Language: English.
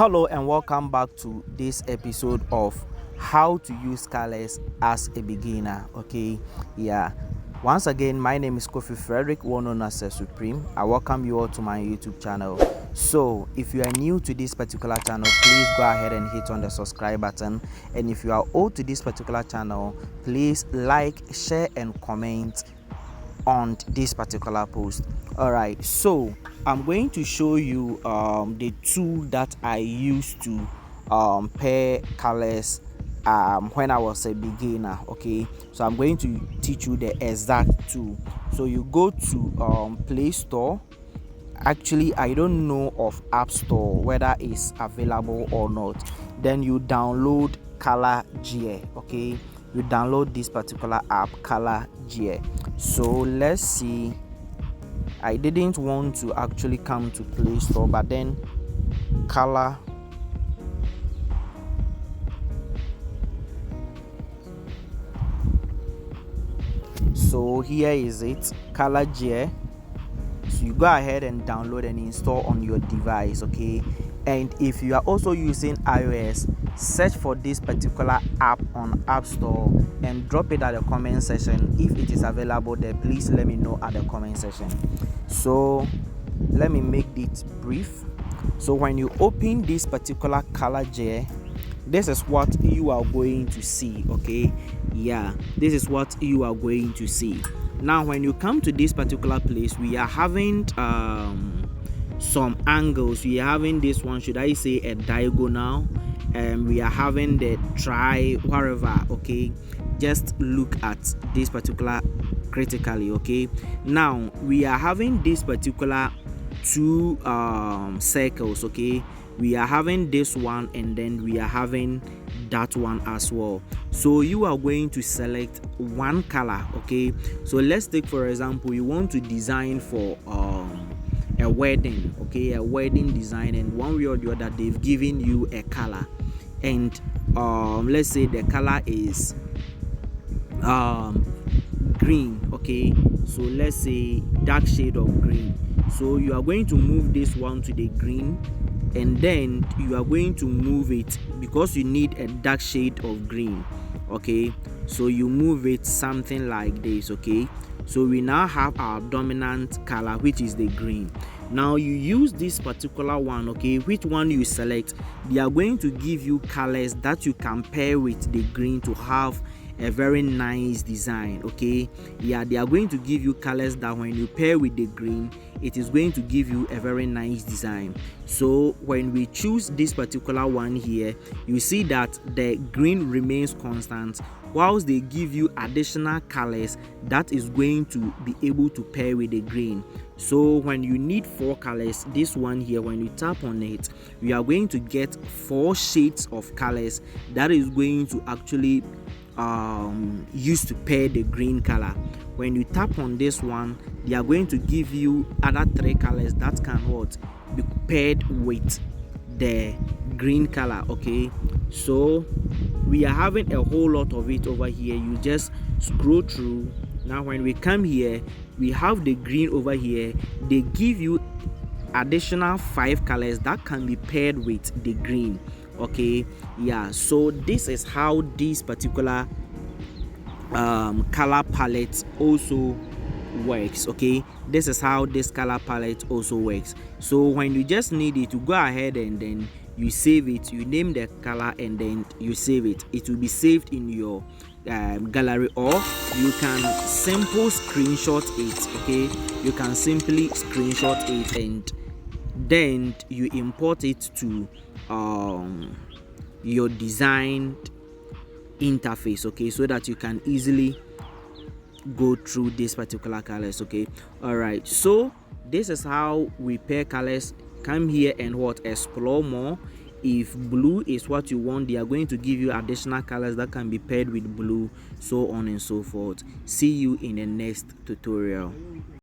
Hello and welcome back to this episode of how to use colors as a beginner. Once again, my name is Kofi Frederick, one known as Supreme. I welcome you all to my YouTube channel. So if you are new to this particular channel, please go ahead and hit on the subscribe button, and if you are old to this particular channel, please like, share and comment on this particular post. All right, so I'm going to show you the tool that I used to pair colors when I was a beginner. Okay, so I'm going to teach you the exact tool. So you go to Play Store. Actually, I don't know of App Store whether it's available or not. Then you download Color Gear. Okay, you download this particular app, Color Gear. So let's see. I didn't want to actually come to Play Store, but then Color. So here is it, Color Gear. So you go ahead and download and install on your device. Okay, and if you are also using iOS, search for this particular app on App Store and drop it at the comment section. If it is available there, please let me know at the comment section. So let me make it brief. So when you open this particular Color Gear, this is what you are going to see. Okay, this is what you are going to see. Now when you come to this particular place, we are having some angles. We are having this one, should I say a diagonal, and we are having the try whatever. Okay, just look at this particular critically. Okay, now we are having this particular two circles. Okay, we are having this one and then we are having that one as well. So you are going to select one color. Okay, so let's take for example, you want to design for a wedding. Okay, a wedding design, and one way or the other they've given you a color, and let's say the color is green. Okay, so let's say dark shade of green. So you are going to move this one to the green, and then you are going to move it because you need a dark shade of green. Okay, so you move it something like this. Okay, so we now have our dominant color, which is the green. Now you use this particular one. Okay, which one you select, they are going to give you colors that you can pair with the green to have a very nice design. Okay, they are going to give you colors that when you pair with the green, it is going to give you a very nice design. So when we choose this particular one here, you see that the green remains constant, whilst they give you additional colors that is going to be able to pair with the green. So when you need 4 colors, this one here, when you tap on it, we are going to get 4 shades of colors that is going to actually used to pair the green color. When you tap on this one, they are going to give you other 3 colors that can be paired with the green color. Okay, so we are having a whole lot of it over here. You just scroll through. Now when we come here, we have the green over here. They give you additional 5 colors that can be paired with the green. Okay, so this is how this particular color palette also works. Okay, this is how this color palette also works. So when you just need it, to go ahead and then you save it, you name the color and then you save it. It will be saved in your gallery, or you can simple screenshot it. Okay, you can simply screenshot it and then you import it to your designed interface. Okay, so that you can easily go through this particular colors. Okay, all right, so this is how we pair colors. Come here and explore more. If blue is what you want, they are going to give you additional colors that can be paired with blue, so on and so forth. See you in the next tutorial.